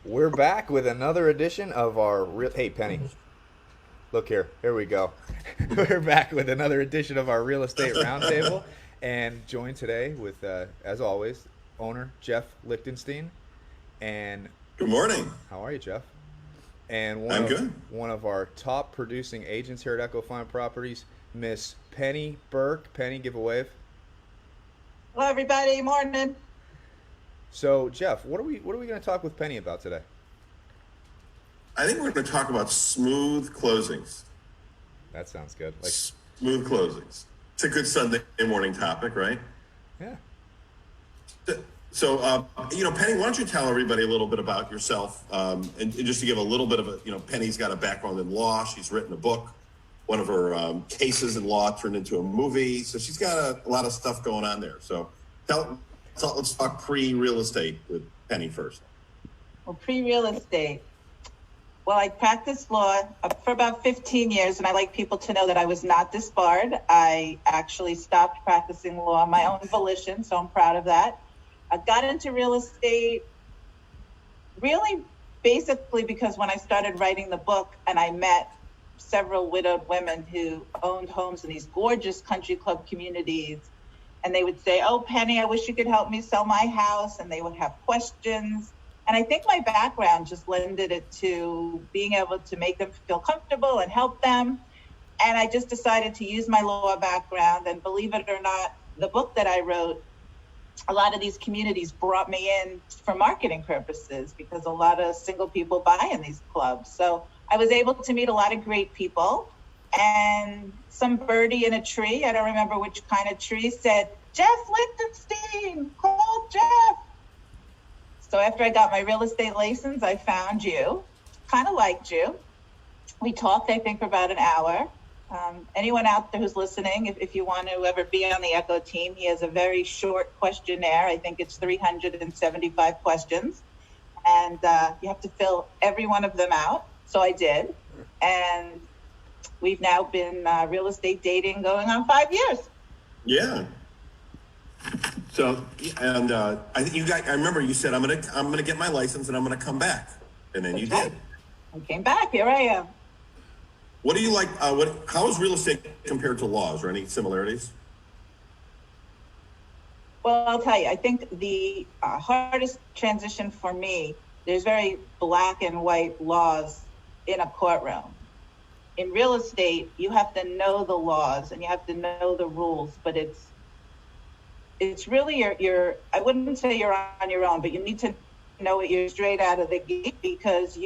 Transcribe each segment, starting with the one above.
We're back with another edition of our Hey Penny, look here. Here we go. We're back with another edition of our real estate roundtable, and joined today with, as always, owner Jeff Lichtenstein. And Good morning. how are you, Jeff? And I'm good. one of our top producing agents here at Echo Properties, Miss Penny Burke. Penny, give a wave. Hello, everybody. Morning. So, Jeff, what are we going to talk with Penny about today? I think we're going to talk about smooth closings. That sounds good. Smooth closings. It's a good Sunday morning topic, right? Yeah. So, Penny, why don't you tell everybody a little bit about yourself? And just to give a little bit of Penny's got a background in law. She's written a book. One of her cases in law turned into a movie. So she's got a lot of stuff going on there. So let's talk pre-real estate with Penny first. Well, pre-real estate. Well, I practiced law for about 15 years, and I like people to know that I was not disbarred. I actually stopped practicing law on my own volition, so I'm proud of that. I got into real estate really basically because when I started writing the book and I met several widowed women who owned homes in these gorgeous country club communities, and they would say, "Oh, Penny, I wish you could help me sell my house," and they would have questions. And I think my background just lended it to being able to make them feel comfortable and help them. And I just decided to use my law background. And believe it or not, the book that I wrote, a lot of these communities brought me in for marketing purposes because a lot of single people buy in these clubs. So I was able to meet a lot of great people. And some birdie in a tree, I don't remember which kind of tree, said, "Jeff Lichtenstein, call Jeff." So after I got my real estate license, I found you, kind of liked you. We talked, I think, for about an hour. Anyone out there who's listening, if you want to ever be on the Echo team, he has a very short questionnaire. I think it's 375 questions. And you have to fill every one of them out. So I did. And we've now been real estate dating going on 5 years. Yeah. So, and I think I remember you said, I'm gonna get my license and I'm gonna come back. And then you did. I came back. Here I am. What do you like? How is real estate compared to law? Is there any similarities? Well, I'll tell you, I think the hardest transition for me, there's very black and white laws in a courtroom. In real estate, you have to know the laws and you have to know the rules, but it's really your I wouldn't say you're on your own, but you need to know it. You're straight out of the gate because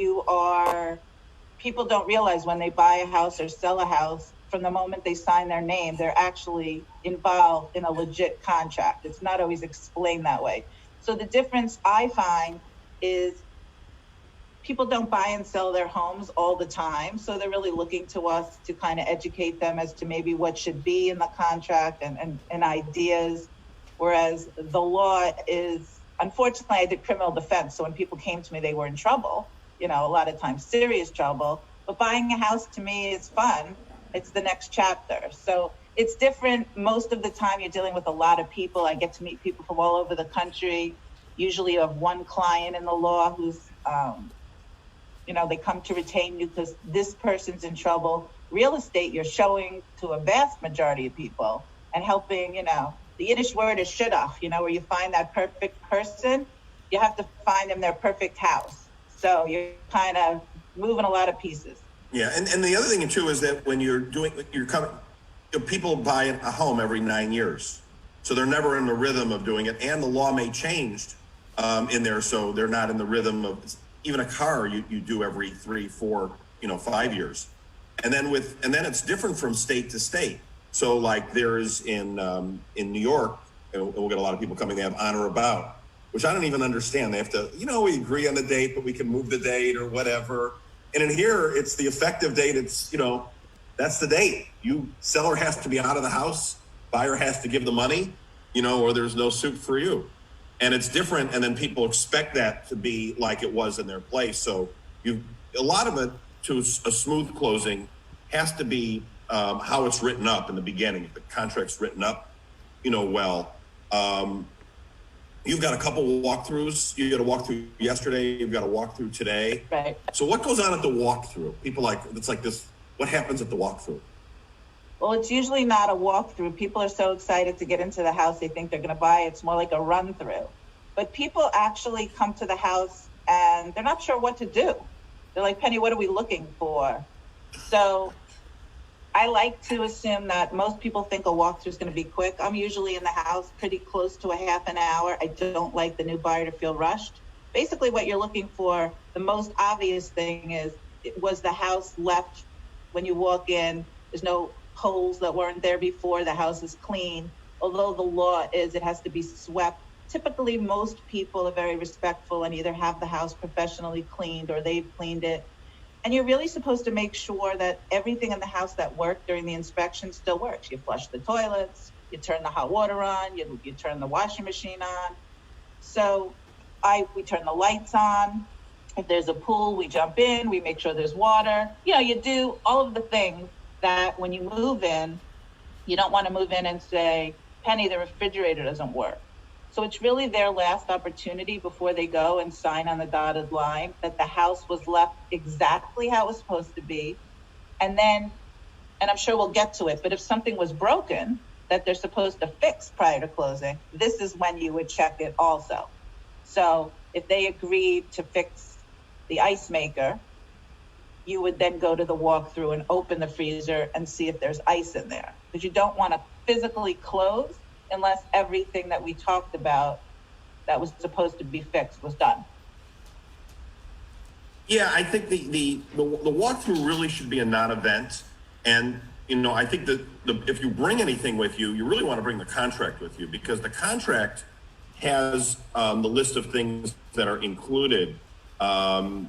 people don't realize when they buy a house or sell a house, from the moment they sign their name, they're actually involved in a legit contract. It's not always explained that way. So the difference I find is people don't buy and sell their homes all the time. So they're really looking to us to kind of educate them as to maybe what should be in the contract and ideas. Whereas the law is, unfortunately, I did criminal defense. So when people came to me, they were in trouble, a lot of times serious trouble. But buying a house to me is fun. It's the next chapter. So it's different. Most of the time you're dealing with a lot of people. I get to meet people from all over the country. Usually you have one client in the law who's, they come to retain you because this person's in trouble. Real estate, you're showing to a vast majority of people and helping, the Yiddish word is shidduch, where you find that perfect person, you have to find them their perfect house. So you're kind of moving a lot of pieces. Yeah, and the other thing too is that when people buy a home every 9 years, so they're never in the rhythm of doing it, and the law may change in there, so they're not in the rhythm of even a car you do every 3, 4, 5 years, and then it's different from state to state. So like there's in New York, and we'll get a lot of people coming. They have on or about, which I don't even understand. They have to, we agree on the date, but we can move the date or whatever. And in here, it's the effective date. It's, that's the date. Seller has to be out of the house. Buyer has to give the money, or there's no suit for you. And it's different. And then people expect that to be like it was in their place. So a lot of it to a smooth closing has to be how it's written up in the beginning. If the contract's written up, well, you've got a couple walkthroughs. You got a walkthrough yesterday. You've got a walkthrough today. Right. So what goes on at the walkthrough? People it's like this. What happens at the walkthrough? Well, it's usually not a walkthrough. People are so excited to get into the house, they think they're going to buy it. It's more like a run through. But people actually come to the house and they're not sure what to do. They're like, Penny, what are we looking for? So I like to assume that most people think a walkthrough is going to be quick. I'm usually in the house pretty close to a half an hour. I don't like the new buyer to feel rushed. Basically, what you're looking for, the most obvious thing is, was the house left when you walk in? There's no holes that weren't there before. The house is clean. Although the law is it has to be swept. Typically, most people are very respectful and either have the house professionally cleaned or they've cleaned it. And you're really supposed to make sure that everything in the house that worked during the inspection still works. You flush the toilets, you turn the hot water on, you turn the washing machine on. So we turn the lights on. If there's a pool, we jump in, we make sure there's water. You do all of the things that when you move in, you don't want to move in and say, Penny, the refrigerator doesn't work. So it's really their last opportunity before they go and sign on the dotted line that the house was left exactly how it was supposed to be. And I'm sure we'll get to it, but if something was broken that they're supposed to fix prior to closing, this is when you would check it also. So if they agreed to fix the ice maker, you would then go to the walkthrough and open the freezer and see if there's ice in there. Because you don't want to physically close unless everything that we talked about that was supposed to be fixed was done. Yeah, I think the walkthrough really should be a non-event. And, I think that if you bring anything with you, you really want to bring the contract with you, because the contract has the list of things that are included that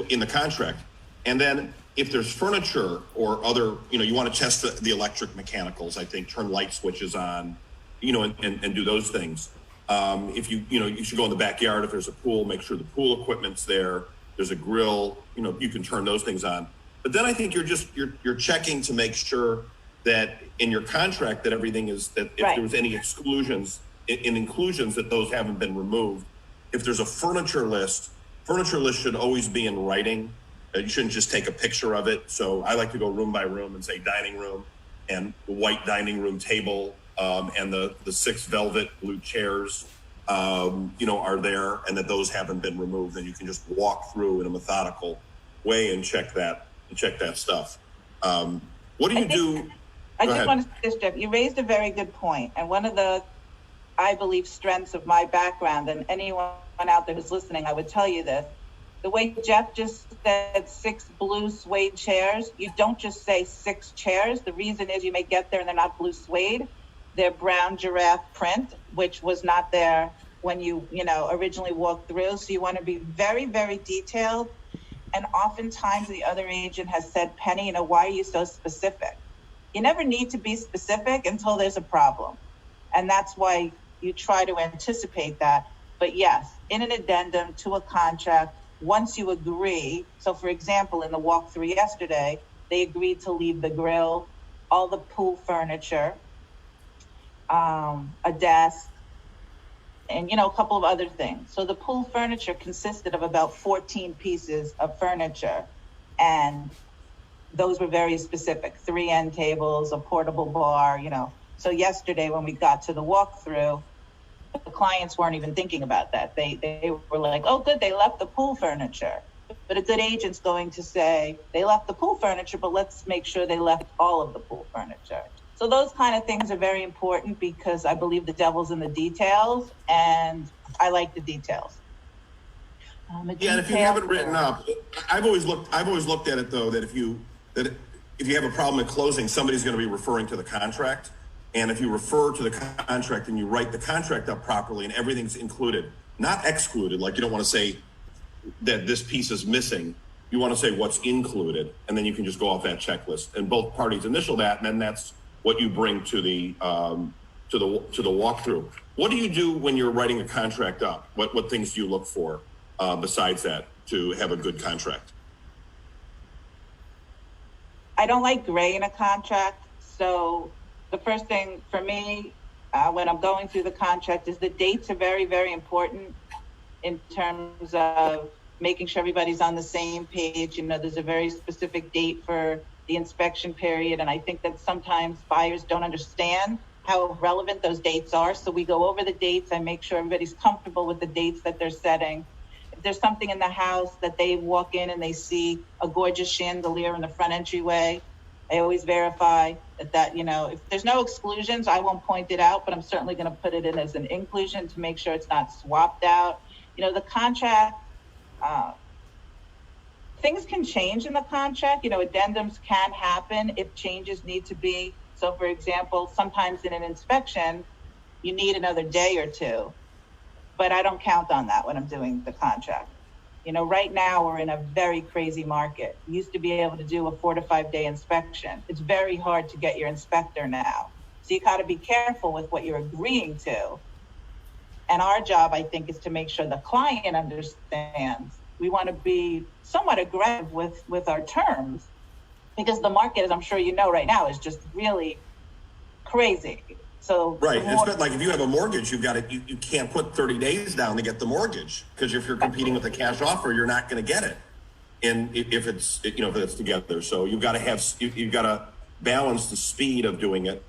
in the contract. And then if there's furniture or other, you want to test the electric mechanicals, I think, turn light switches on, and do those things. If you should go in the backyard. If there's a pool, make sure the pool equipment's there. There's a grill, you can turn those things on. But then I think you're checking to make sure that in your contract that everything is, that if Right. there was any exclusions, in inclusions, that those haven't been removed. If there's a furniture list should always be in writing. You shouldn't just take a picture of it. So I like to go room by room and say dining room and the white dining room table, and the 6 velvet blue chairs, are there, and that those haven't been removed. And you can just walk through in a methodical way and check that stuff. What do you do? I just want to say this, Jeff. You raised a very good point. And one of the, I believe, strengths of my background, and anyone out there who's listening, I would tell you this. The way Jeff just said 6 blue suede chairs, you don't just say 6 chairs. The reason is you may get there and they're not blue suede. They're brown giraffe print, which was not there when you originally walked through. So you want to be very, very detailed. And oftentimes the other agent has said, Penny, why are you so specific? You never need to be specific until there's a problem. And that's why you try to anticipate that. But yes, in an addendum to a contract, once you agree, so for example, in the walkthrough yesterday, they agreed to leave the grill, all the pool furniture, a desk, and a couple of other things. So the pool furniture consisted of about 14 pieces of furniture, and those were very specific: 3 end tables, a portable bar, So yesterday when we got to the walkthrough, the clients weren't even thinking about that. They were like, oh, good, they left the pool furniture. But a good agent's going to say, they left the pool furniture, but let's make sure they left all of the pool furniture. So those kind of things are very important, because I believe the devil's in the details, and I like the details. And if you have it written up, I've always looked at it though, that if you have a problem at closing, somebody's going to be referring to the contract. And if you refer to the contract and you write the contract up properly and everything's included, not excluded, like you don't want to say that this piece is missing. You want to say what's included, and then you can just go off that checklist. And both parties initial that, and then that's what you bring to the walkthrough. What do you do when you're writing a contract up? What things do you look for besides that to have a good contract? I don't like gray in a contract, so the first thing for me, when I'm going through the contract is the dates are very, very important in terms of making sure everybody's on the same page. You know, there's a very specific date for the inspection period, and I think that sometimes buyers don't understand how relevant those dates are. So we go over the dates. I make sure everybody's comfortable with the dates that they're setting. If there's something in the house that they walk in and they see a gorgeous chandelier in the front entryway, I always verify that, you know, if there's no exclusions, I won't point it out, but I'm certainly going to put it in as an inclusion to make sure it's not swapped out. You know, the contract, things can change in the contract. You know, addendums can happen if changes need to be. So, for example, sometimes in an inspection, you need another day or two, but I don't count on that when I'm doing the contract. You know, right now we're in a very crazy market. You used to be able to do a 4 to 5 day inspection. It's very hard to get your inspector now. So you got to be careful with what you're agreeing to. And our job, I think, is to make sure the client understands. We want to be somewhat aggressive with our terms because the market, as I'm sure you know right now, is just really crazy. So right, it's like if you have a mortgage, you've got to, you can't put 30 days down to get the mortgage because if you're competing with a cash offer, you're not going to get it. And if it's, you know, if it's together, so you've got to have, you've got to balance the speed of doing it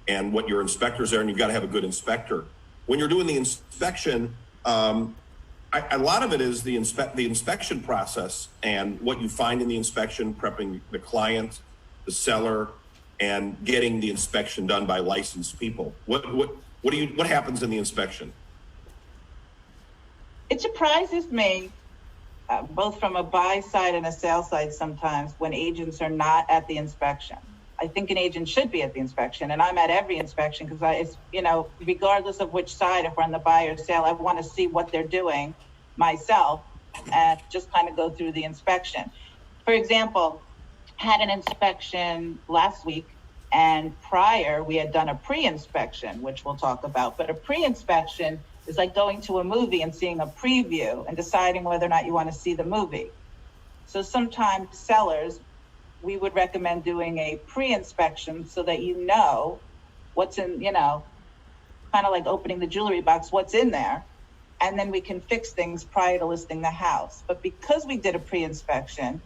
and what your inspectors are, and you've got to have a good inspector. When you're doing the inspection, a lot of it is the inspection process and what you find in the inspection, prepping the client, the seller, and getting the inspection done by licensed people. What happens in the inspection? It surprises me, both from a buy side and a sell side sometimes, when agents are not at the inspection. I think an agent should be at the inspection, and I'm at every inspection because it's, you know, regardless of which side, if we're on the buy or sale, I want to see what they're doing myself and just kind of go through the inspection. For example, had an inspection last week, and prior we had done a pre-inspection, which we'll talk about, but a pre-inspection is like going to a movie and seeing a preview and deciding whether or not you want to see the movie. So sometimes sellers, we would recommend doing a pre-inspection so that you know what's in, you know, kind of like opening the jewelry box, what's in there, and then we can fix things prior to listing the house. But because we did a pre-inspection,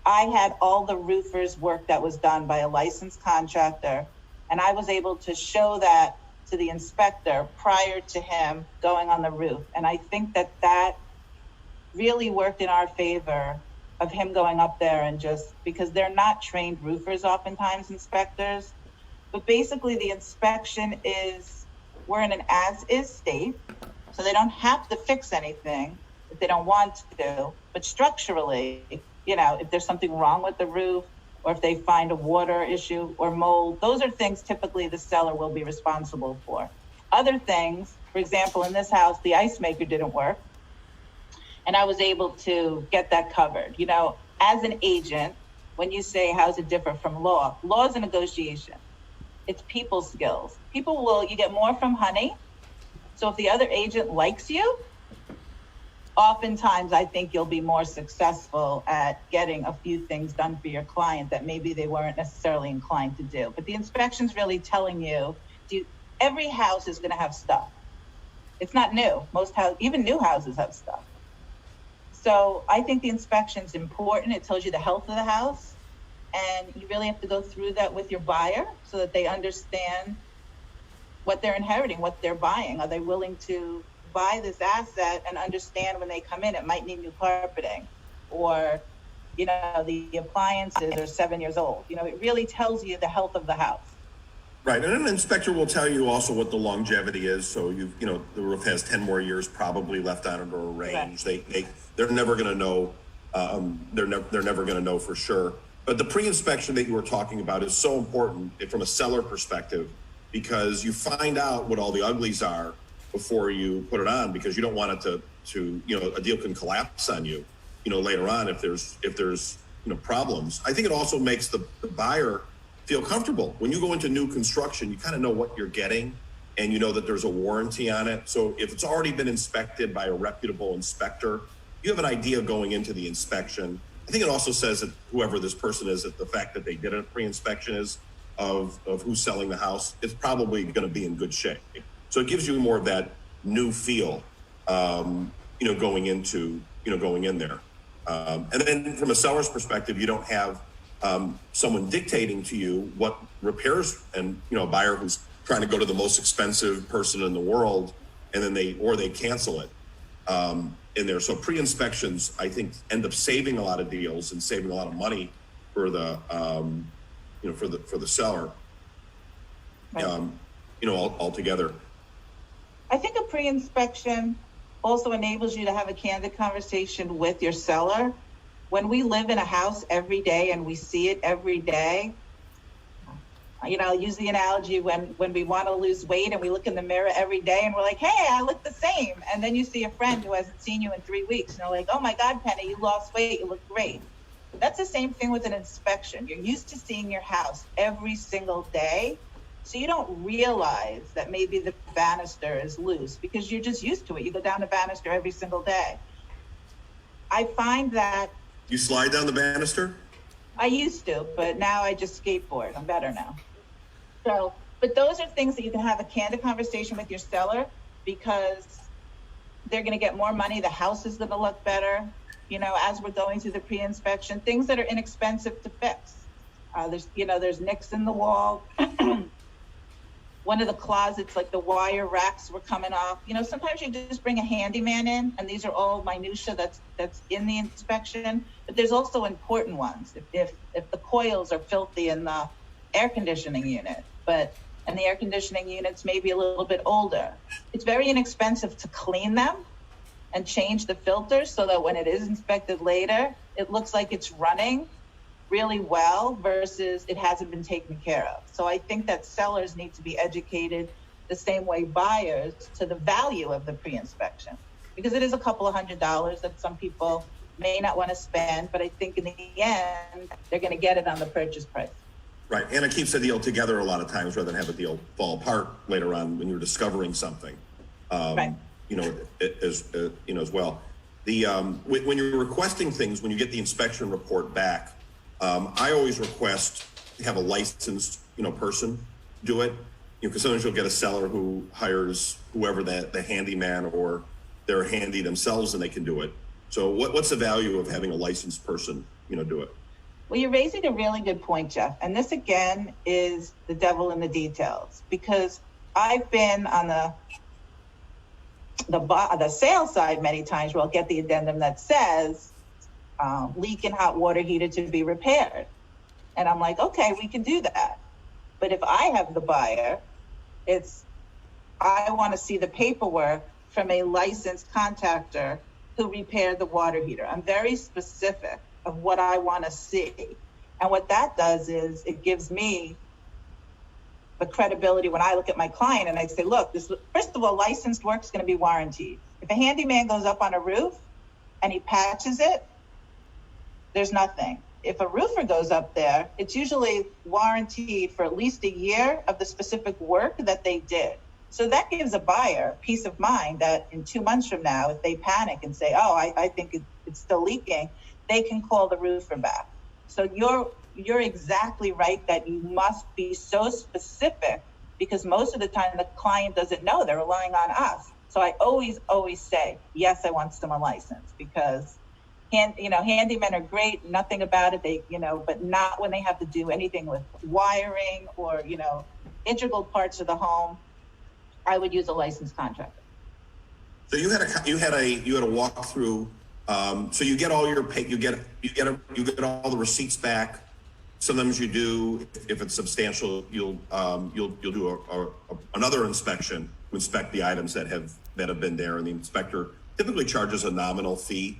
I had all the roofers' work that was done by a licensed contractor, and I was able to show that to the inspector prior to him going on the roof. And I think that that really worked in our favor of him going up there, and just because they're not trained roofers oftentimes, inspectors. But basically the inspection is, we're in an as-is state, so they don't have to fix anything if they don't want to. But structurally, you know, if there's something wrong with the roof, or if they find a water issue or mold, those are things typically the seller will be responsible for. Other things, for example, in this house, the ice maker didn't work, and I was able to get that covered. You know, as an agent, when you say, how's it different from law? Law is a negotiation. It's people skills. People will, you get more from honey. So if the other agent likes you, oftentimes I think you'll be more successful at getting a few things done for your client that maybe they weren't necessarily inclined to do. But the inspection's really telling you, every house is going to have stuff. It's not new. Most houses, even new houses, have stuff. So I think the inspection's important. It tells you the health of the house, and you really have to go through that with your buyer so that they understand what they're inheriting, what they're buying. Are they willing to buy this asset and understand when they come in it might need new carpeting, or, you know, the appliances are 7 years old. You know, it really tells you the health of the house. Right, and an inspector will tell you also what the longevity is. So you know, the roof has 10 more years probably left on it, or a range. Right. They're never going to know. They're never going to know for sure. But the pre-inspection that you were talking about is so important from a seller perspective, because you find out what all the uglies are before you put it on, because you don't want it to you know, a deal can collapse on you, you know, later on if there's you know, problems. I think it also makes the buyer feel comfortable. When you go into new construction, you kind of know what you're getting, and you know that there's a warranty on it. So if it's already been inspected by a reputable inspector, you have an idea going into the inspection. I think it also says that whoever this person is, that the fact that they did a pre-inspection is of who's selling the house, it's probably going to be in good shape. So it gives you more of that new feel, going in there. And then from a seller's perspective, you don't have someone dictating to you what repairs, and a buyer who's trying to go to the most expensive person in the world, and then they cancel it in there. So pre-inspections, I think, end up saving a lot of deals and saving a lot of money for the for the seller, altogether. I think a pre-inspection also enables you to have a candid conversation with your seller. When we live in a house every day and we see it every day, I'll use the analogy when we want to lose weight and we look in the mirror every day and we're like, hey, I look the same. And then you see a friend who hasn't seen you in 3 weeks and they're like, oh my God, Penny, you lost weight, you look great. That's the same thing with an inspection. You're used to seeing your house every single day, so you don't realize that maybe the banister is loose because you're just used to it. You go down the banister every single day. I find that... You slide down the banister? I used to, but now I just skateboard. I'm better now. So, but those are things that you can have a candid conversation with your seller because they're going to get more money. The house is going to look better. As we're going through the pre-inspection, things that are inexpensive to fix. There's nicks in the wall. One of the closets, like the wire racks were coming off. Sometimes you just bring a handyman in, and these are all minutia that's in the inspection. But there's also important ones. If the coils are filthy in the air conditioning unit, and the air conditioning units may be a little bit older, it's very inexpensive to clean them and change the filters so that when it is inspected later, it looks like it's running really well versus it hasn't been taken care of. So I think that sellers need to be educated the same way buyers to the value of the pre-inspection, because it is a couple of $100s that some people may not want to spend, but I think in the end, they're going to get it on the purchase price. Right, and it keeps the deal together a lot of times rather than have a deal fall apart later on when you're discovering something. Right. As well. When you're requesting things, when you get the inspection report back, I always request to have a licensed, person do it, because sometimes you'll get a seller who hires whoever the handyman or they're handy themselves and they can do it. So what's the value of having a licensed person, do it? Well, you're raising a really good point, Jeff. And this again is the devil in the details, because I've been on the sales side many times where I'll get the addendum that says leak in hot water heater to be repaired. And I'm like, okay, we can do that. But if I have the buyer, I want to see the paperwork from a licensed contractor who repaired the water heater. I'm very specific of what I want to see. And what that does is it gives me the credibility when I look at my client and I say, look, first of all, licensed work is going to be warranted. If a handyman goes up on a roof and he patches it, there's nothing. If a roofer goes up there, it's usually warranted for at least a year of the specific work that they did. So that gives a buyer peace of mind that in 2 months from now, if they panic and say, oh, I think it's still leaking, they can call the roofer back. So you're exactly right that you must be so specific, because most of the time the client doesn't know. They're relying on us. So I always say, yes, I want someone licensed, because handymen are great, nothing about it, but not when they have to do anything with wiring or, integral parts of the home. I would use a licensed contractor. So you had a walkthrough. So you get all your you get all the receipts back. Sometimes you do, if it's substantial, you'll do another inspection to inspect the items that have been there, and the inspector typically charges a nominal fee,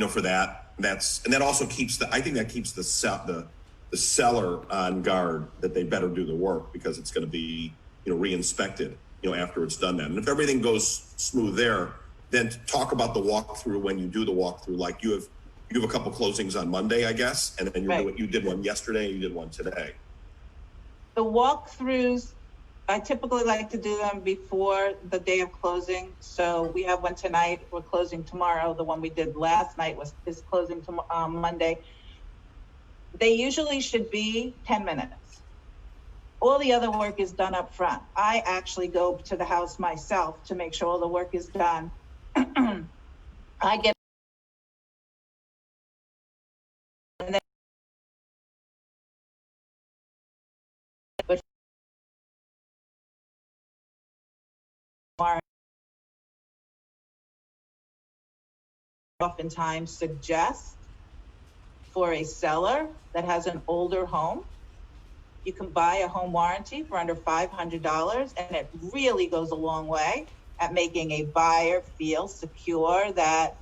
for that. And that also keeps the seller on guard that they better do the work, because it's going to be re-inspected after it's done that. And if everything goes smooth there, then talk about the walkthrough when you do the walkthrough. Like you have a couple closings on Monday, I guess, and then you did one yesterday, you did one today. The walkthroughs, I typically like to do them before the day of closing. So we have one tonight, we're closing tomorrow. The one we did last night is closing Monday. They usually should be 10 minutes. All the other work is done up front. I actually go to the house myself to make sure all the work is done. I get and then, but oftentimes suggest for a seller that has an older home, you can buy a home warranty for under $500, and it really goes a long way at making a buyer feel secure that,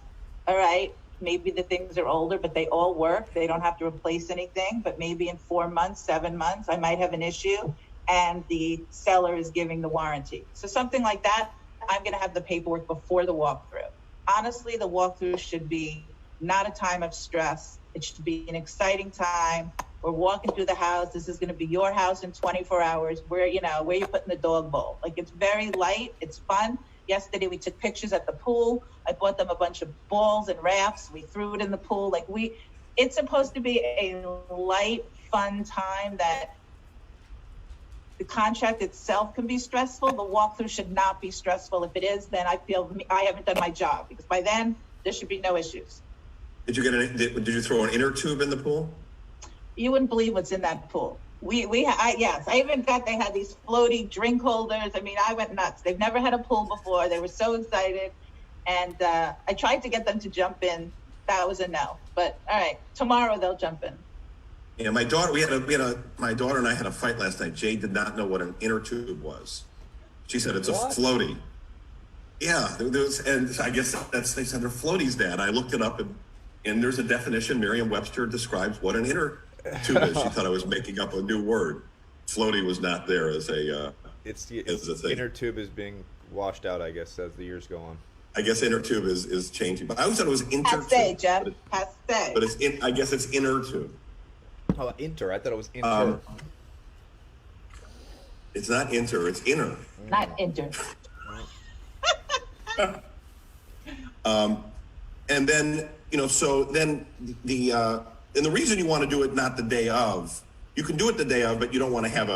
all right, maybe the things are older, but they all work. They don't have to replace anything, but maybe in 4 months, 7 months, I might have an issue, and the seller is giving the warranty. So something like that, I'm going to have the paperwork before the walkthrough. Honestly, the walkthrough should be not a time of stress. It should be an exciting time. We're walking through the house. This is going to be your house in 24 hours. Where you're putting the dog bowl. Like, it's very light. It's fun. Yesterday we took pictures at the pool. I bought them a bunch of balls and rafts. We threw it in the pool. It's supposed to be a light, fun time that the contract itself can be stressful. The walkthrough should not be stressful. If it is, then I feel I haven't done my job, because by then there should be no issues. Did you throw an inner tube in the pool? You wouldn't believe what's in that pool. Yes, I even they had these floaty drink holders. I mean, I went nuts. They've never had a pool before. They were so excited. And I tried to get them to jump in. That was a no. But all right, tomorrow they'll jump in. Yeah, my daughter, my daughter and I had a fight last night. Jade did not know what an inner tube was. She said it's What? a floaty. Yeah, and I guess they said they're floaties, Dad. I looked it up, and there's a definition. Merriam-Webster describes what an inner tube is. She thought I was making up a new word. Floaty was not there as a It's as a thing. inner tube is being washed out, I guess, as the years go on. I guess inner tube is changing, but I always thought it was inter tube. Jeff. Has say. But I guess it's inner tube. Oh, inter. I thought it was inter. It's not inter, it's inner. Not inter. And then, so then and the reason you want to do it not the day of, you can do it the day of, but you don't want to have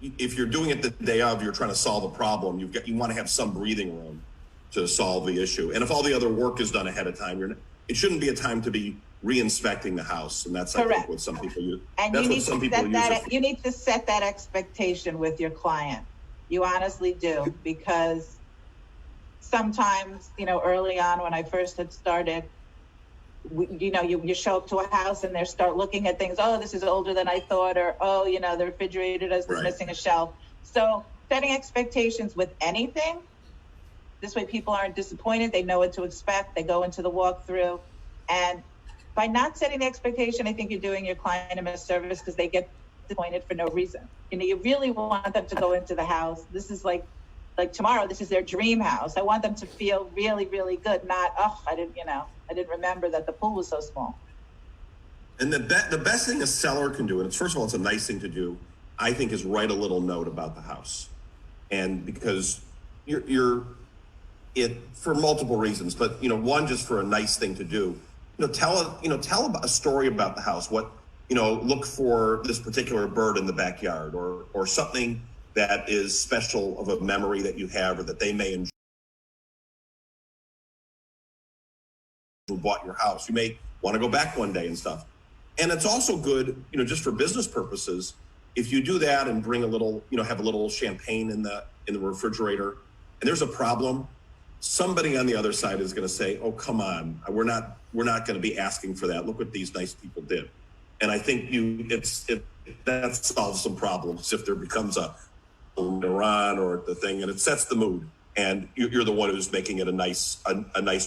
if you're doing it the day of, you're trying to solve a problem. You want to have some breathing room to solve the issue. And if all the other work is done ahead of time, it shouldn't be a time to be re-inspecting the house. And that's, Correct. I think, what some people use. And that's you what need some to people set use. that. You need to set that expectation with your client. You honestly do, because sometimes, early on when I first had started, you show up to a house and they start looking at things. Oh, this is older than I thought, or oh, the refrigerator is Right. missing a shelf. So setting expectations with anything. This way, people aren't disappointed. They know what to expect. They go into the walkthrough, and by not setting the expectation, I think you're doing your client a misservice, because they get disappointed for no reason. You really want them to go into the house. This is like tomorrow, this is their dream house. I want them to feel really, really good. Not, I didn't remember that the pool was so small. And the best thing a seller can do, and first of all, it's a nice thing to do, I think, is write a little note about the house. And because you're for multiple reasons, but one, just for a nice thing to do, tell a story about the house. What, look for this particular bird in the backyard, or something that is special of a memory that you have, or that they may enjoy. Who bought your house? You may want to go back one day and stuff. And it's also good, just for business purposes, if you do that and bring a little, have a little champagne in the refrigerator, and there's a problem, somebody on the other side is going to say, "Oh, come on, we're not going to be asking for that. Look what these nice people did." And I think that solves some problems if there becomes a Iran or the thing, and it sets the mood. And you're the one who's making it a nice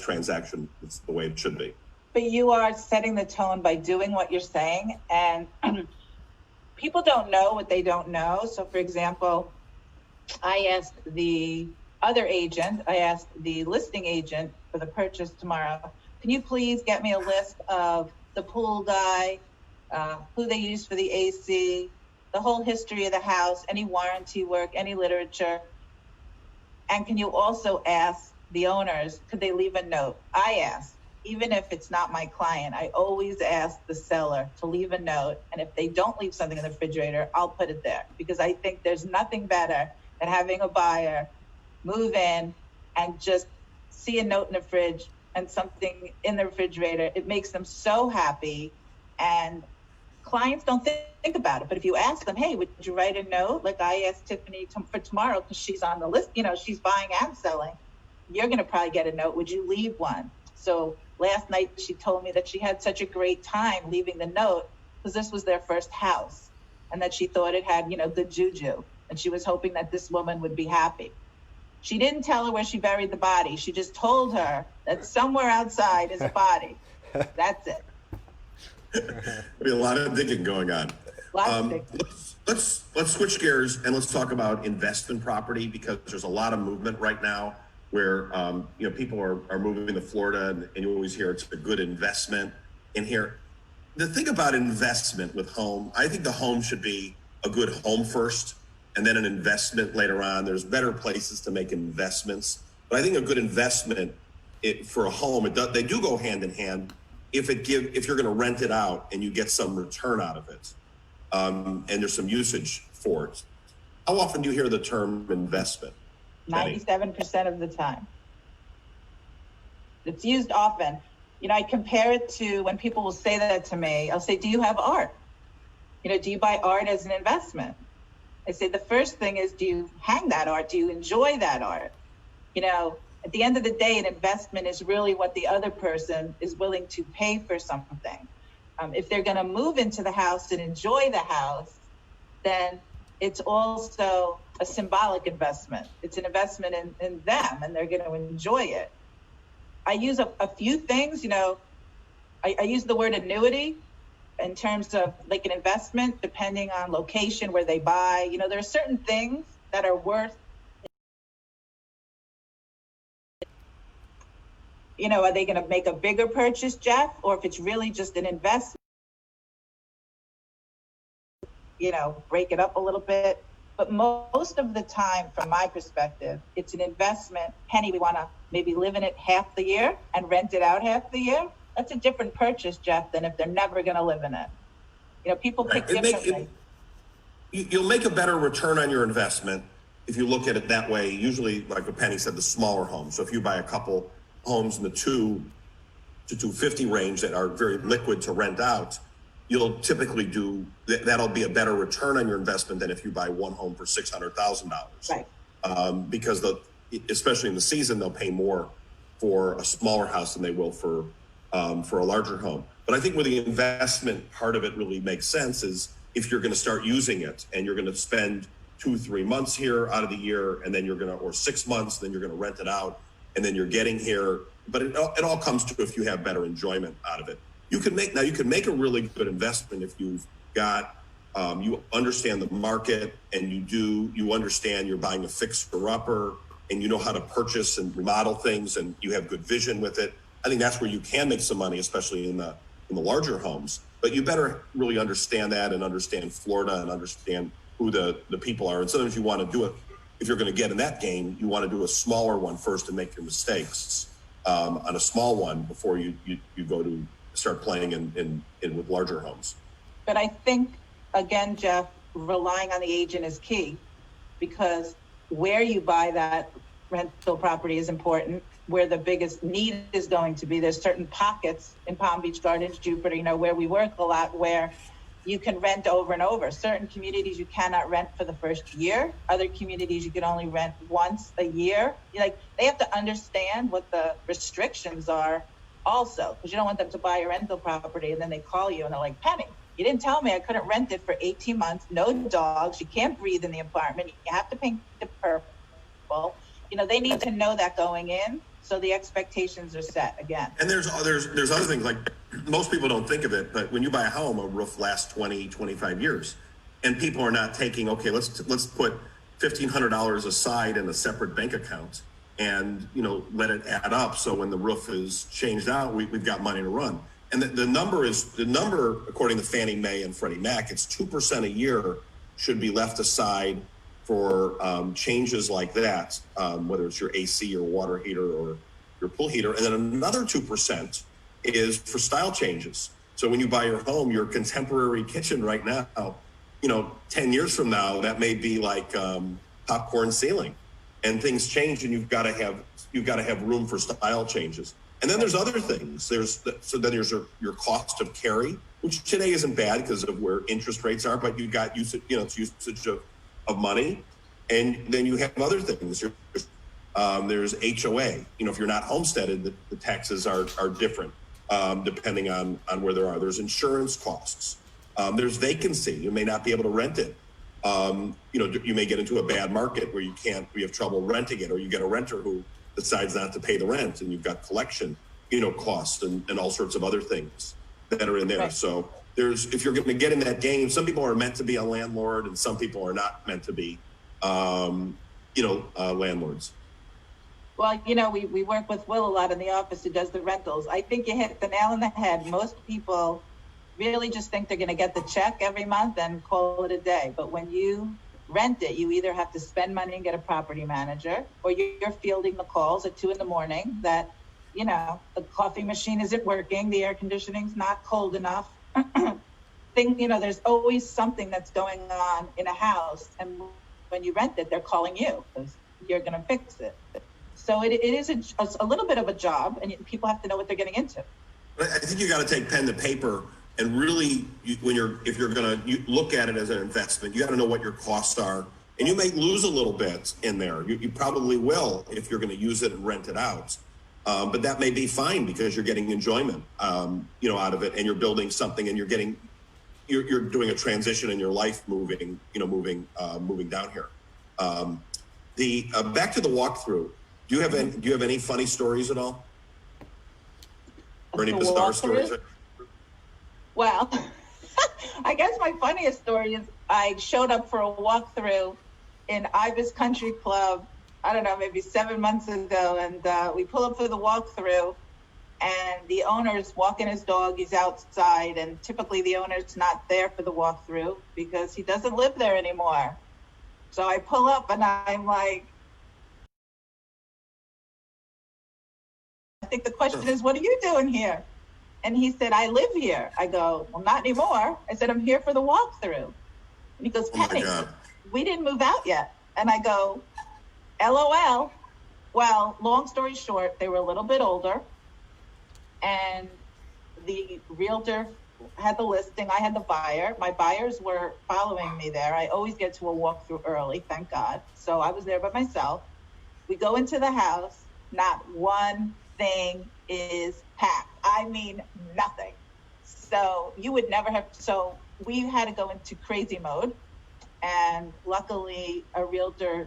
transaction. It's the way it should be. But you are setting the tone by doing what you're saying, and people don't know what they don't know. So, for example, I asked the listing agent for the purchase tomorrow, can you please get me a list of the pool guy, who they use for the AC, the whole history of the house, any warranty work, any literature. And can you also ask the owners, could they leave a note? I asked, even if it's not my client, I always ask the seller to leave a note. And if they don't leave something in the refrigerator, I'll put it there, because I think there's nothing better than having a buyer move in and just see a note in the fridge and something in the refrigerator. It makes them so happy. And clients don't think about it. But if you ask them, hey, would you write a note? Like I asked Tiffany for tomorrow, because she's on the list, she's buying and selling. You're going to probably get a note. Would you leave one? So last night she told me that she had such a great time leaving the note because this was their first house, and that she thought it had, good juju. And she was hoping that this woman would be happy. She didn't tell her where she buried the body. She just told her that somewhere outside is a body. That's it. There'll be a lot of digging going on. Let's switch gears and let's talk about investment property, because there's a lot of movement right now where people are moving to Florida, and you always hear it's a good investment in here. The thing about investment with home, I think the home should be a good home first, and then an investment later on. There's better places to make investments, but I think a good investment for a home, they do go hand in hand. If you're going to rent it out and you get some return out of it, and there's some usage for it. How often do you hear the term investment? 97% of the time. It's used often. I compare it to when people will say that to me. I'll say, do you have art? Do you buy art as an investment? I say, the first thing is, do you hang that art? Do you enjoy that art? At the end of the day, an investment is really what the other person is willing to pay for something. If they're going to move into the house and enjoy the house, then it's also a symbolic investment. It's an investment in them, and they're going to enjoy it. I use a few things, I use the word annuity in terms of like an investment, depending on location where they buy. There are certain things that are worth, are they going to make a bigger purchase, Jeff? Or if it's really just an investment, break it up a little bit. But most of the time, from my perspective, it's an investment. Penny, we want to maybe live in it half the year and rent it out half the year. That's a different purchase, Jeff, than if they're never going to live in it. People pick differently. You'll make a better return on your investment if you look at it that way. Usually, like what Penny said, the smaller homes. So if you buy a couple homes in the 2 to 250 range that are very liquid to rent out, you'll typically that'll be a better return on your investment than if you buy one home for $600,000. Right. Because especially in the season, they'll pay more for a smaller house than they will for a larger home. But I think where the investment part of it really makes sense is if you're going to start using it and you're going to spend 2-3 months here out of the year, and then or 6 months, then you're going to rent it out, and then you're getting here. But it all comes to if you have better enjoyment out of it. You can make a really good investment if you've got, you understand the market, and you understand you're buying a fixer-upper, and you know how to purchase and remodel things, and you have good vision with it. I think that's where you can make some money, especially in the larger homes. But you better really understand that, and understand Florida, and understand who the people are. And sometimes you want to do it, if you're going to get in that game, you want to do a smaller one first and make your mistakes on a small one before you go to start playing in with larger homes. But I think, again, Jeff, relying on the agent is key, because where you buy that rental property is important, where the biggest need is going to be. There's certain pockets in Palm Beach Gardens, Jupiter, where we work a lot, where you can rent over and over. Certain communities you cannot rent for the first year. Other communities you can only rent once a year. They have to understand what the restrictions are also, because you don't want them to buy a rental property and then they call you and they're like, Penny, you didn't tell me I couldn't rent it for 18 months, no dogs, you can't breathe in the apartment, you have to paint it purple. They need to know that going in, so the expectations are set again. And there's other things, like most people don't think of it, but when you buy a home, a roof lasts 20, 25 years. And people are not taking, okay, let's put $1,500 aside in a separate bank account and let it add up, so when the roof is changed out, we've got money to run. And the number according to Fannie Mae and Freddie Mac, it's 2% a year should be left aside for changes like that, whether it's your AC or water heater or your pool heater, and then another 2% is for style changes. So when you buy your home, your contemporary kitchen right now, 10 years from now, that may be like popcorn ceiling, and things change, and you've got to have room for style changes. And then there's other things. There's your cost of carry, which today isn't bad because of where interest rates are, but you've got usage, it's usage of money. And then you have other things. There's HOA. If you're not homesteaded, the taxes are different depending on where they are. There's insurance costs. There's vacancy. You may not be able to rent it. You may get into a bad market where you have trouble renting it, or you get a renter who decides not to pay the rent, and you've got collection, costs and all sorts of other things that are in there. Right. So if you're going to get in that game, some people are meant to be a landlord and some people are not meant to be, landlords. Well, we work with Will a lot in the office who does the rentals. I think you hit the nail on the head. Most people really just think they're going to get the check every month and call it a day. But when you rent it, you either have to spend money and get a property manager, or you're fielding the calls at 2 a.m. that, the coffee machine isn't working, the air conditioning's not cold enough. There's always something that's going on in a house. And when you rent it, they're calling you because you're going to fix it. So it is a little bit of a job, and people have to know what they're getting into. I think you got to take pen to paper and really, if you're going to look at it as an investment, you got to know what your costs are, and you may lose a little bit in there. You probably will if you're going to use it and rent it out, but that may be fine because you're getting enjoyment, out of it, and you're building something, and you're doing a transition in your life, moving down here. Back to the walkthrough. Do you have any funny stories at all, or any bizarre stories? Well, I guess my funniest story is I showed up for a walkthrough in Ibis Country Club, I don't know, maybe 7 months ago. And we pull up for the walkthrough, and the owner's walking his dog. He's outside, and typically the owner's not there for the walkthrough because he doesn't live there anymore. So I pull up, and I'm like, I think the question is, what are you doing here? And he said, I live here. I go, well, not anymore. I said, I'm here for the walkthrough. And he goes, Penny, we didn't move out yet. And I go, LOL. Well, long story short, they were a little bit older, and the realtor had the listing. I had the buyer. My buyers were following me there. I always get to a walkthrough early, thank God. So I was there by myself. We go into the house. Not one thing is packed. I mean, nothing. So you would never have. So we had to go into crazy mode. And luckily, a realtor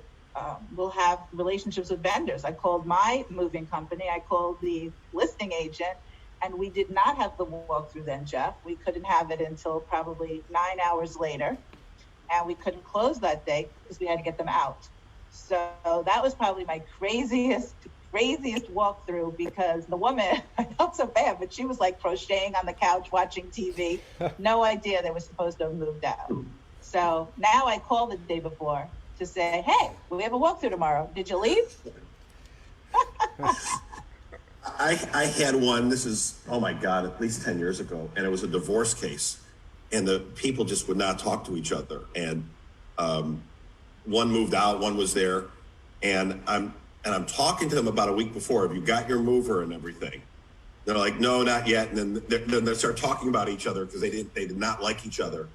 will have relationships with vendors. I called my moving company. I called the listing agent, and we did not have the walkthrough then, Jeff. We couldn't have it until probably 9 hours later. And we couldn't close that day because we had to get them out. So that was probably my craziest walkthrough, because the woman, I felt so bad, but she was like crocheting on the couch watching TV. No idea they were supposed to have moved out. So now I call the day before to say, hey, we have a walkthrough tomorrow. Did you leave? I had one, this is, oh my God, at least 10 years ago, and it was a divorce case, and the people just would not talk to each other. And one moved out, one was there, and I'm talking to them about a week before. Have you got your mover and everything? They're like, no, not yet. And then they start talking about each other because they did not like each other.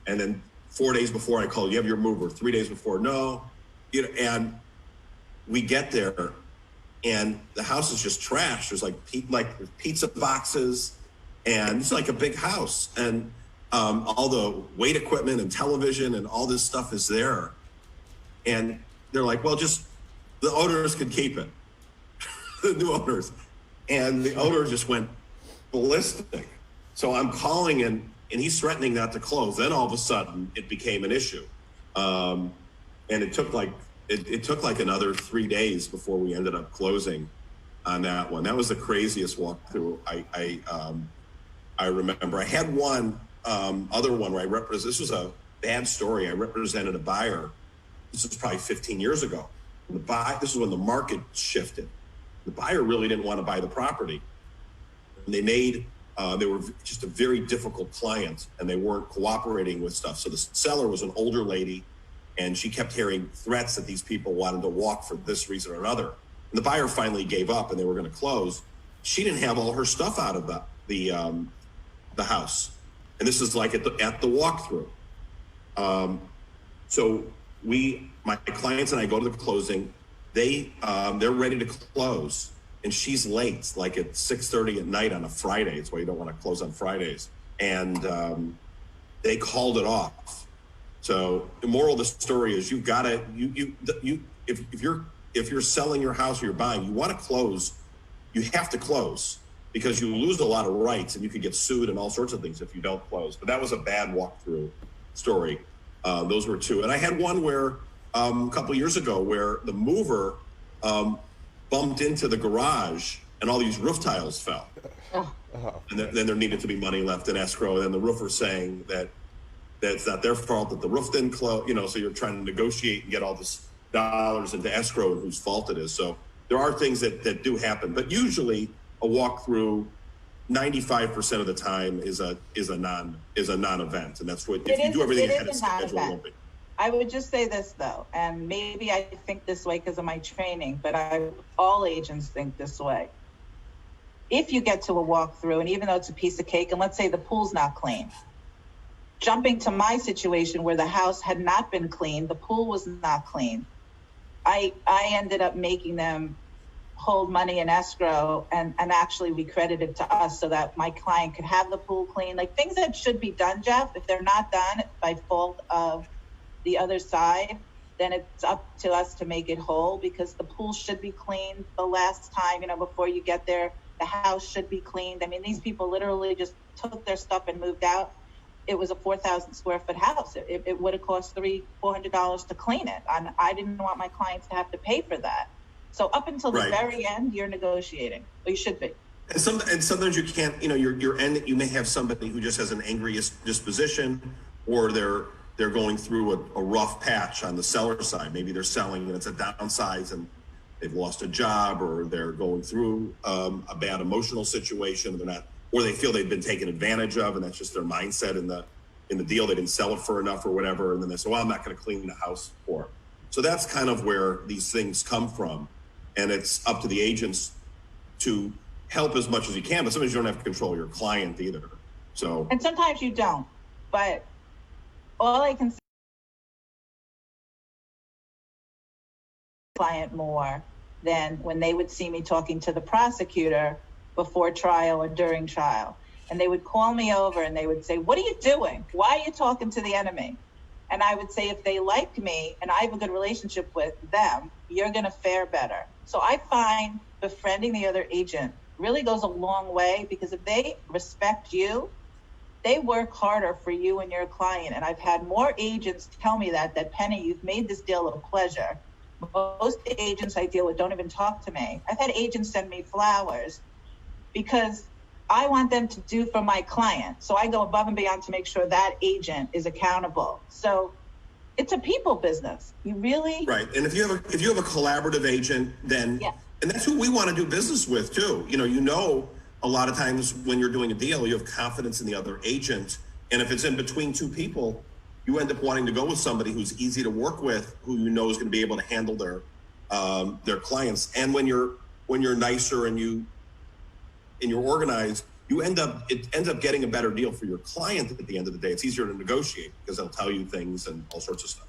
And then 4 days before I called, you have your mover. 3 days before, no. And we get there, and the house is just trash. There's like pizza boxes, and it's like a big house. And all the weight equipment and television and all this stuff is there. And they're like, well, just the owners could keep it, the new owners. And the owner just went ballistic. So I'm calling, and he's threatening not to close. Then all of a sudden it became an issue. And it took like another 3 days before we ended up closing on that one. That was the craziest walkthrough I remember. I had one other one where this was a bad story. I represented a buyer. This was probably 15 years ago. This is when the market shifted. The buyer really didn't want to buy the property. they were just a very difficult client, and they weren't cooperating with stuff. So the seller was an older lady, and she kept hearing threats that these people wanted to walk for this reason or another. And the buyer finally gave up, and they were going to close. She didn't have all her stuff out of the house, and this is like at the walkthrough. So my clients and I go to the closing. They're ready to close, and she's late, like at 6:30 at night on a Friday. It's why you don't want to close on Fridays. And they called it off. So the moral of the story is you've got to if you're selling your house or you're buying, you want to close. You have to close, because you lose a lot of rights and you could get sued and all sorts of things if you don't close. But that was a bad walkthrough story. Those were two. And I had one where a couple of years ago where the mover bumped into the garage and all these roof tiles fell. And then there needed to be money left in escrow. And the roofer saying that it's not their fault that the roof didn't close, so you're trying to negotiate and get all this dollars into escrow and whose fault it is. So there are things that do happen, but usually a walkthrough 95% of the time is a non-event, and that's what if you do everything ahead of schedule, it won't be. I would just say this though, and maybe I think this way because of my training, but all agents think this way. If you get to a walkthrough, and even though it's a piece of cake, and let's say the pool's not clean, jumping to my situation where the house had not been cleaned, the pool was not clean, I ended up making them hold money in escrow and actually be credited to us so that my client could have the pool clean. Like things that should be done, Jeff, if they're not done by fault of the other side, then it's up to us to make it whole, because the pool should be cleaned the last time, before you get there. The house should be cleaned. I mean, these people literally just took their stuff and moved out. It was a 4,000 square foot house. It would have cost $400 to clean it. And I didn't want my clients to have to pay for that. So up until the very end, you're negotiating. Well, you should be. And sometimes you can't, you may have somebody who just has an angry disposition, or they're going through a rough patch on the seller side. Maybe they're selling and it's a downsize and they've lost a job, or they're going through a bad emotional situation. Or they feel they've been taken advantage of, and that's just their mindset in the deal. They didn't sell it for enough or whatever, and then they say, "Well, I'm not going to clean the house for it." So that's kind of where these things come from, and it's up to the agents to help as much as you can. But sometimes you don't have control of your client either. So, and sometimes you don't. But all I can say is client more than when they would see me talking to the prosecutor before trial or during trial. And they would call me over and they would say, "What are you doing? Why are you talking to the enemy?" And I would say, if they like me and I have a good relationship with them, you're going to fare better. So I find befriending the other agent really goes a long way, because if they respect you, they work harder for you and your client. And I've had more agents tell me that Penny, you've made this deal a pleasure. Most agents I deal with don't even talk to me. I've had agents send me flowers because I want them to do for my client. So I go above and beyond to make sure that agent is accountable. So it's a people business. You really right. And if you have a collaborative agent, then and that's who we want to do business with too. A lot of times when you're doing a deal, you have confidence in the other agent, and if it's in between two people, you end up wanting to go with somebody who's easy to work with, who is going to be able to handle their clients. And when you're nicer and you're organized, it ends up getting a better deal for your client at the end of the day. It's easier to negotiate because they'll tell you things and all sorts of stuff.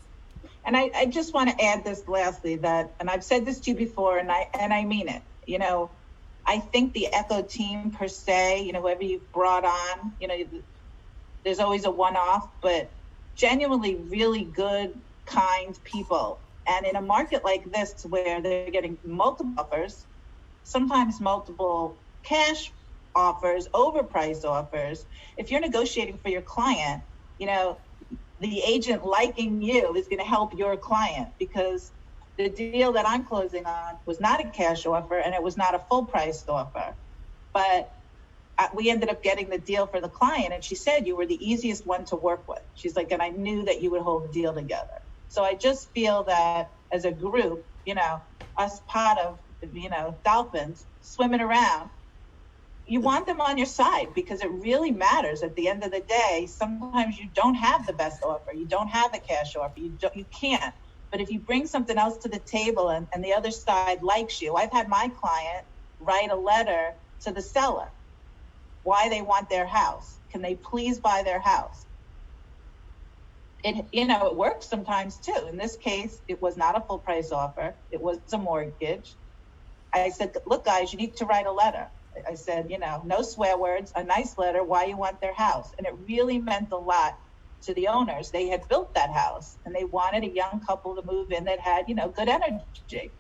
And I just want to add this lastly, that, and I've said this to you before, and I mean it. I think the Echo team per se, whoever you've brought on, there's always a one-off, but genuinely really good, kind people. And in a market like this, where they're getting multiple offers, sometimes multiple cash offers, overpriced offers, if you're negotiating for your client, the agent liking you is going to help your client, because the deal that I'm closing on was not a cash offer and it was not a full price offer, but we ended up getting the deal for the client. And she said, "You were the easiest one to work with." She's like, "And I knew that you would hold the deal together." So I just feel that as a group, us part of, dolphins swimming around, you want them on your side, because it really matters at the end of the day. Sometimes you don't have the best offer. You don't have the cash offer. You can't. But if you bring something else to the table and the other side likes you, I've had my client write a letter to the seller, why they want their house. Can they please buy their house? It works sometimes too. In this case, it was not a full price offer. It was a mortgage. I said, look, guys, you need to write a letter. I said, no swear words, a nice letter, why you want their house. And it really meant a lot to the owners. They had built that house and they wanted a young couple to move in that had, good energy.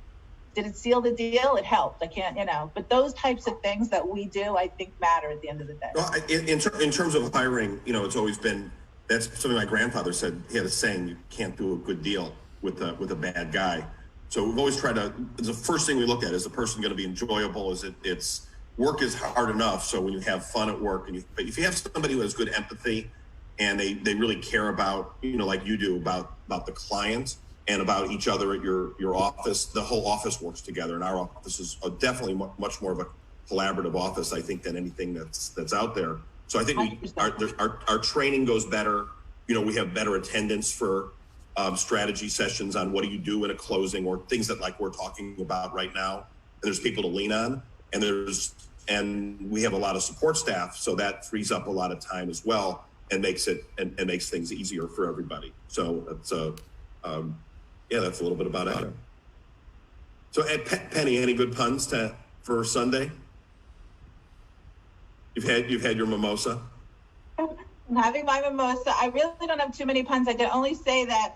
Did it seal the deal? It helped. I can't, but those types of things that we do, I think matter at the end of the day. Well, in terms of hiring, it's always been, that's something my grandfather said. He had a saying, you can't do a good deal with a bad guy. So we've always tried to, the first thing we look at, is the person going to be enjoyable? It's work is hard enough. So when you have fun at work, but if you have somebody who has good empathy and they really care about, like you do, about the client and about each other at your office, the whole office works together. And our office is definitely much more of a collaborative office, I think, than anything that's out there. So I think our training goes better. We have better attendance for strategy sessions on what do you do in a closing, or things that like we're talking about right now. And there's people to lean on, and we have a lot of support staff, so that frees up a lot of time as well, and makes things easier for everybody. So that's that's a little bit about it. So Penny, any good puns for Sunday? You've had your mimosa. I'm having my mimosa. I really don't have too many puns. I can only say that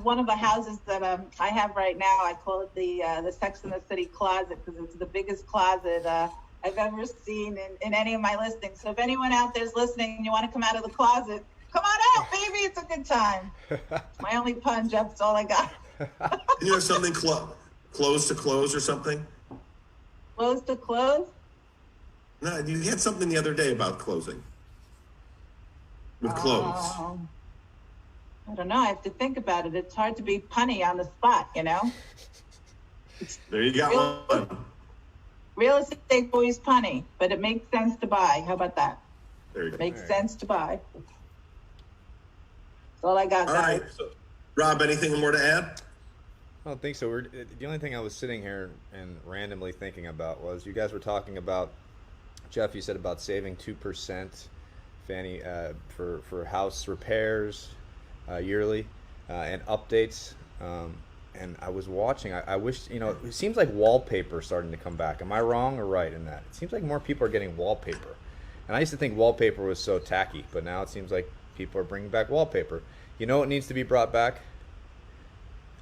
one of the houses that I have right now, I call it the Sex and the City closet, because it's the biggest closet I've ever seen in any of my listings. So if anyone out there's listening and you want to come out of the closet, come on out, baby. It's a good time. My only pun, Jeff. That's all I got. Did you have something close to close or something? Close to close? No, you had something the other day about closing. With clothes. I don't know. I have to think about it. It's hard to be punny on the spot, There you got one. Real estate always punny, but it makes sense to buy. How about that? There you go. Makes sense to buy. That's all I got, all guys. right. So, Rob, anything more to add? I don't think so. The only thing I was sitting here and randomly thinking about was, you guys were talking about, Jeff, you said about saving 2%, Fanny, for house repairs yearly and updates. And I was watching. I wish, it seems like wallpaper starting to come back. Am I wrong or right in that? It seems like more people are getting wallpaper. And I used to think wallpaper was so tacky, but now it seems like people are bringing back wallpaper. You know what needs to be brought back?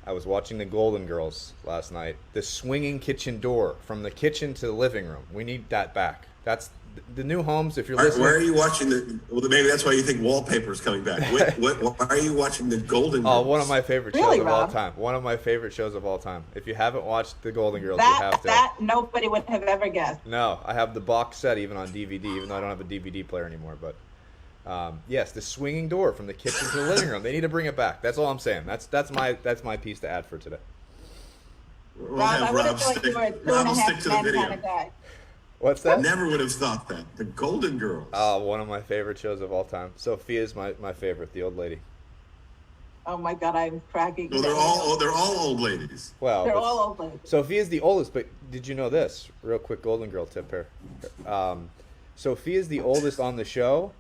I was watching the Golden Girls last night. The swinging kitchen door from the kitchen to the living room. We need that back. That's the new homes. If you're listening, where are you watching maybe that's why you think wallpaper is coming back. Why are you watching the Golden Girls? Oh, one of my favorite shows of all time. One of my favorite shows of all time. If you haven't watched the Golden Girls, you have to. That nobody would have ever guessed. No, I have the box set even on DVD, even though I don't have a DVD player anymore. But yes, the swinging door from the kitchen to the living room. They need to bring it back. That's all I'm saying. That's my piece to add for today. We'll have Rob stick to the video. Kind of guy. What's that? Never would have thought that. The Golden Girls. Oh, one of my favorite shows of all time. Sophia's my favorite, the old lady. Oh my God, I'm cracking. No, they're all old ladies. Well, they're all old ladies. Sophia's the oldest, but did you know this? Real quick Golden Girl tip here. Sophia's the oldest on the show,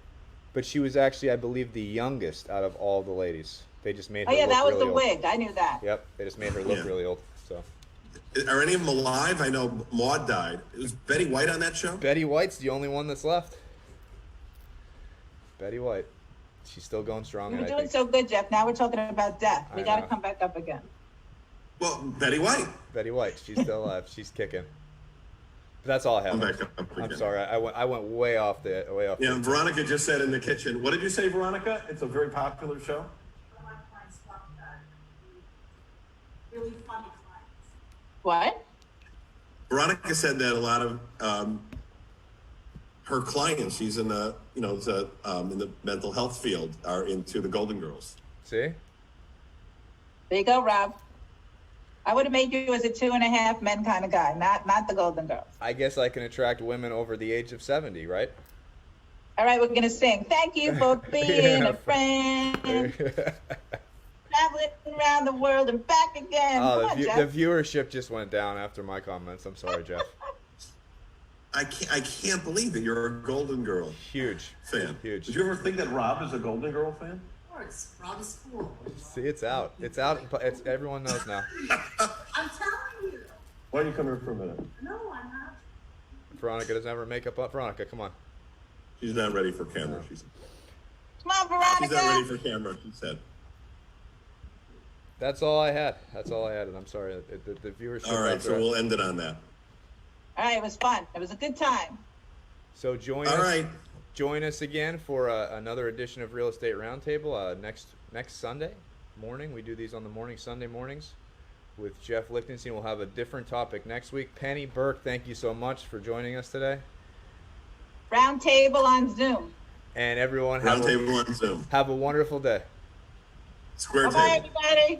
but she was actually, I believe, the youngest out of all the ladies. They just made her look really old. Oh yeah, that was the wig. I knew that. Yep, they just made her look really old. So. Are any of them alive? I know Maude died. Was Betty White on that show? Betty White's the only one that's left. Betty White. She's still going strong. We're doing so good, Jeff. Now we're talking about death. We got to come back up again. Well, Betty White. Betty White. She's still alive. She's kicking. But that's all I have. I'm sorry. I went way off. Yeah, Veronica just said in the kitchen. What did you say, Veronica? It's a very popular show. Really funny. What? Veronica said that a lot of her clients, she's in the in the mental health field, are into the Golden Girls. See? There you go, Rob. I would have made you as a 2.5 men kind of guy, not the Golden Girls. I guess I can attract women over the age of 70, right? All right, we're gonna sing. Thank you for being a friend. Traveling around the world and back again. Oh, Come on, the Jeff. viewership just went down after my comments. I'm sorry, Jeff. I can't believe that you're a Golden Girl Huge. fan. Huge. Did you ever think that Rob is a Golden Girl fan? Of course, Rob is cool. See, it's out. It's out. It's everyone knows now. I'm telling you. Why don't you come here for a minute? No, I'm not. Veronica doesn't have her makeup up. Veronica, come on. She's not ready for camera. She's Come on, not ready Veronica. for camera. She said. That's all I had. That's all I had, and I'm sorry. The viewership. All right, out so there- we'll end it on that. All right, it was fun. It was a good time. So join All us. right. Join us again for another edition of Real Estate Roundtable next Sunday morning. We do these on the morning, Sunday mornings, with Jeff Lichtenstein. We'll have a different topic next week. Penny, Burke, thank you so much for joining us today. Round table on Zoom. And everyone Round table on Zoom. have a wonderful day. Square Bye-bye, table. everybody.